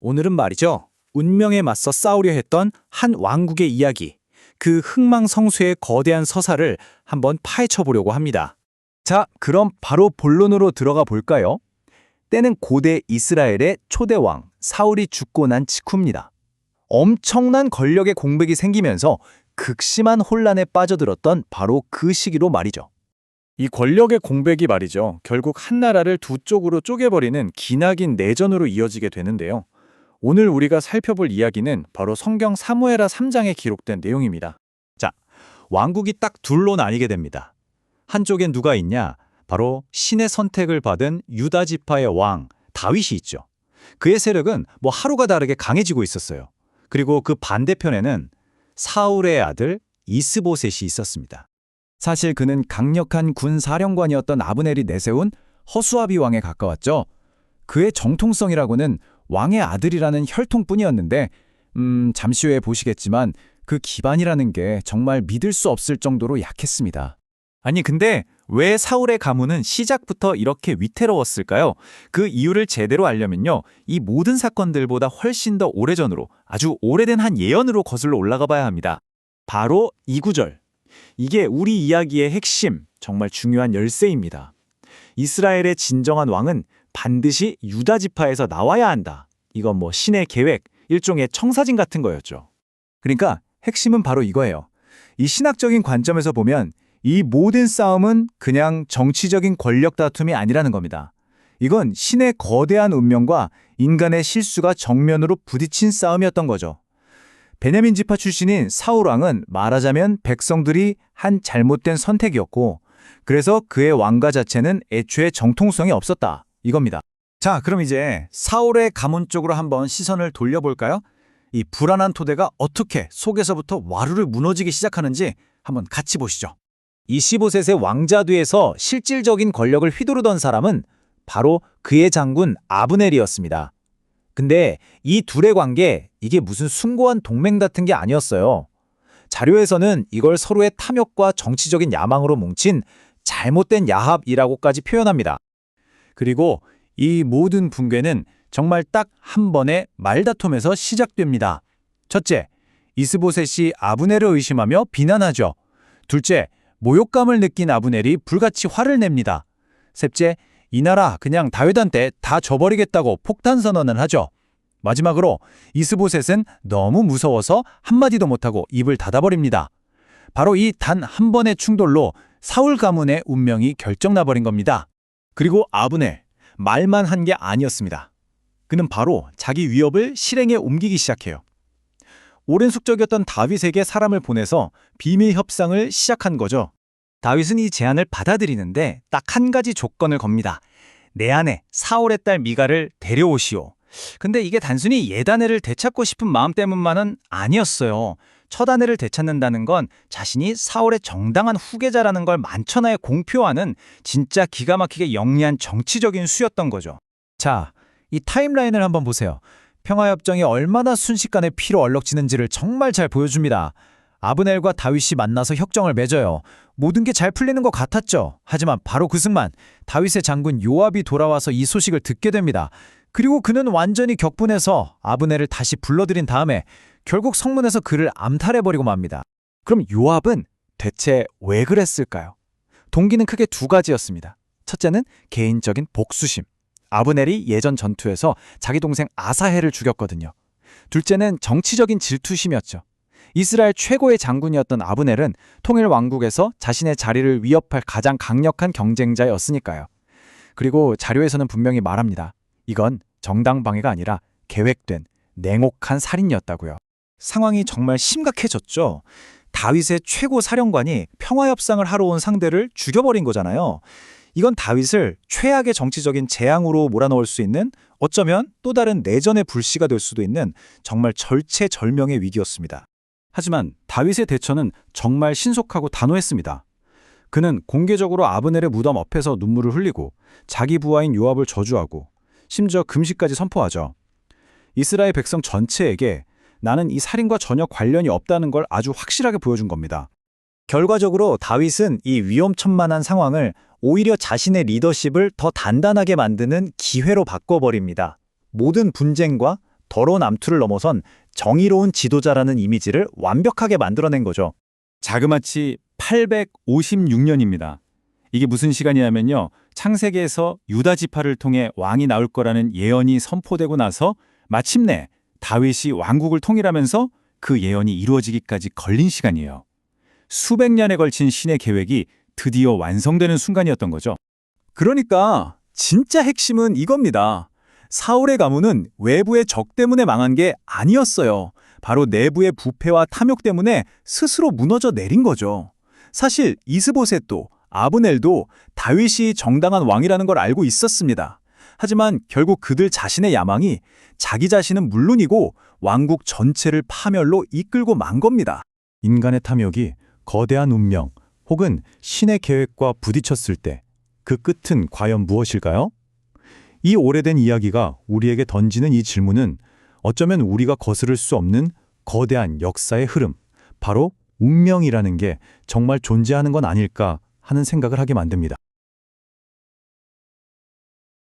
오늘은 말이죠. 운명에 맞서 싸우려 했던 한 왕국의 이야기, 그 흥망성쇠의 거대한 서사를 한번 파헤쳐 보려고 합니다. 자, 그럼 바로 본론으로 들어가 볼까요? 때는 고대 이스라엘의 초대 왕 사울이 죽고 난 직후입니다. 엄청난 권력의 공백이 생기면서 극심한 혼란에 빠져들었던 바로 그 시기로 말이죠. 이 권력의 공백이 말이죠. 결국 한 나라를 두 쪽으로 쪼개버리는 기나긴 내전으로 이어지게 되는데요. 오늘 우리가 살펴볼 이야기는 바로 성경 사무엘하 3장에 기록된 내용입니다. 자, 왕국이 딱 둘로 나뉘게 됩니다. 한쪽엔 누가 있냐? 바로 신의 선택을 받은 유다 지파의 왕 다윗이 있죠. 그의 세력은 하루가 다르게 강해지고 있었어요. 그리고 그 반대편에는 사울의 아들 이스보셋이 있었습니다. 사실 그는 강력한 군 사령관이었던 아브넬이 내세운 허수아비 왕에 가까웠죠. 그의 정통성이라고는 왕의 아들이라는 혈통뿐이었는데 잠시 후에 보시겠지만 그 기반이라는 게 정말 믿을 수 없을 정도로 약했습니다. 아니 근데 왜 사울의 가문은 시작부터 이렇게 위태로웠을까요? 그 이유를 제대로 알려면요. 이 모든 사건들보다 훨씬 더 오래전으로 아주 오래된 한 예언으로 거슬러 올라가 봐야 합니다. 바로 이 구절. 이게 우리 이야기의 핵심, 정말 중요한 열쇠입니다. 이스라엘의 진정한 왕은 반드시 유다 지파에서 나와야 한다. 이건 신의 계획, 일종의 청사진 같은 거였죠. 그러니까 핵심은 바로 이거예요. 이 신학적인 관점에서 보면 이 모든 싸움은 그냥 정치적인 권력 다툼이 아니라는 겁니다. 이건 신의 거대한 운명과 인간의 실수가 정면으로 부딪힌 싸움이었던 거죠. 베냐민 지파 출신인 사울 왕은 말하자면 백성들이 한 잘못된 선택이었고, 그래서 그의 왕가 자체는 애초에 정통성이 없었다. 이겁니다. 자, 그럼 이제 사울의 가문 쪽으로 한번 시선을 돌려볼까요? 이 불안한 토대가 어떻게 속에서부터 와르르 무너지기 시작하는지 한번 같이 보시죠. 이시보셋의 왕자 뒤에서 실질적인 권력을 휘두르던 사람은 바로 그의 장군 아브넬이었습니다. 근데 이 둘의 관계, 이게 무슨 숭고한 동맹 같은 게 아니었어요. 자료에서는 이걸 서로의 탐욕과 정치적인 야망으로 뭉친 잘못된 야합이라고까지 표현합니다. 그리고 이 모든 붕괴는 정말 딱 한 번의 말다툼에서 시작됩니다. 첫째, 이스보셋이 아브넬을 의심하며 비난하죠. 둘째, 모욕감을 느낀 아브넬이 불같이 화를 냅니다. 셋째, 이 나라 그냥 다윗한테 다 줘버리겠다고 폭탄 선언을 하죠. 마지막으로 이스보셋은 너무 무서워서 한마디도 못하고 입을 닫아버립니다. 바로 이 단 한 번의 충돌로 사울 가문의 운명이 결정나버린 겁니다. 그리고 아브넬, 말만 한 게 아니었습니다. 그는 바로 자기 위협을 실행에 옮기기 시작해요. 오랜 숙적이었던 다윗에게 사람을 보내서 비밀 협상을 시작한 거죠. 다윗은 이 제안을 받아들이는데 딱 한 가지 조건을 겁니다. 내 아내 사울의 딸 미갈을 데려오시오. 근데 이게 단순히 옛 아내를 되찾고 싶은 마음 때문만은 아니었어요. 첫 아내를 되찾는다는 건 자신이 사울의 정당한 후계자라는 걸 만천하에 공표하는 진짜 기가 막히게 영리한 정치적인 수였던 거죠. 자, 이 타임라인을 한번 보세요. 평화협정이 얼마나 순식간에 피로 얼럭지는지를 정말 잘 보여줍니다. 아브넬과 다윗이 만나서 협정을 맺어요. 모든 게 잘 풀리는 것 같았죠. 하지만 바로 그 순간 다윗의 장군 요압이 돌아와서 이 소식을 듣게 됩니다. 그리고 그는 완전히 격분해서 아브넬을 다시 불러들인 다음에 결국 성문에서 그를 암살해버리고 맙니다. 그럼 요압은 대체 왜 그랬을까요? 동기는 크게 두 가지였습니다. 첫째는 개인적인 복수심. 아브넬이 예전 전투에서 자기 동생 아사헬을 죽였거든요. 둘째는 정치적인 질투심이었죠. 이스라엘 최고의 장군이었던 아브넬은 통일 왕국에서 자신의 자리를 위협할 가장 강력한 경쟁자였으니까요. 그리고 자료에서는 분명히 말합니다. 이건 정당방위가 아니라 계획된 냉혹한 살인이었다고요. 상황이 정말 심각해졌죠. 다윗의 최고 사령관이 평화협상을 하러 온 상대를 죽여버린 거잖아요. 이건 다윗을 최악의 정치적인 재앙으로 몰아넣을 수 있는, 어쩌면 또 다른 내전의 불씨가 될 수도 있는 정말 절체절명의 위기였습니다. 하지만 다윗의 대처는 정말 신속하고 단호했습니다. 그는 공개적으로 아브넬의 무덤 앞에서 눈물을 흘리고 자기 부하인 요압을 저주하고 심지어 금식까지 선포하죠. 이스라엘 백성 전체에게 나는 이 살인과 전혀 관련이 없다는 걸 아주 확실하게 보여준 겁니다. 결과적으로 다윗은 이 위험천만한 상황을 오히려 자신의 리더십을 더 단단하게 만드는 기회로 바꿔버립니다. 모든 분쟁과 더러운 암투를 넘어선 정의로운 지도자라는 이미지를 완벽하게 만들어낸 거죠. 자그마치 856년입니다. 이게 무슨 시간이냐면요. 창세기에서 유다 지파를 통해 왕이 나올 거라는 예언이 선포되고 나서 마침내 다윗이 왕국을 통일하면서 그 예언이 이루어지기까지 걸린 시간이에요. 수백 년에 걸친 신의 계획이 드디어 완성되는 순간이었던 거죠. 그러니까 진짜 핵심은 이겁니다. 사울의 가문은 외부의 적 때문에 망한 게 아니었어요. 바로 내부의 부패와 탐욕 때문에 스스로 무너져 내린 거죠. 사실 이스보셋도 아브넬도 다윗이 정당한 왕이라는 걸 알고 있었습니다. 하지만 결국 그들 자신의 야망이 자기 자신은 물론이고 왕국 전체를 파멸로 이끌고 만 겁니다. 인간의 탐욕이 거대한 운명 혹은 신의 계획과 부딪혔을 때 그 끝은 과연 무엇일까요? 이 오래된 이야기가 우리에게 던지는 이 질문은 어쩌면 우리가 거스를 수 없는 거대한 역사의 흐름, 바로 운명이라는 게 정말 존재하는 건 아닐까 하는 생각을 하게 만듭니다.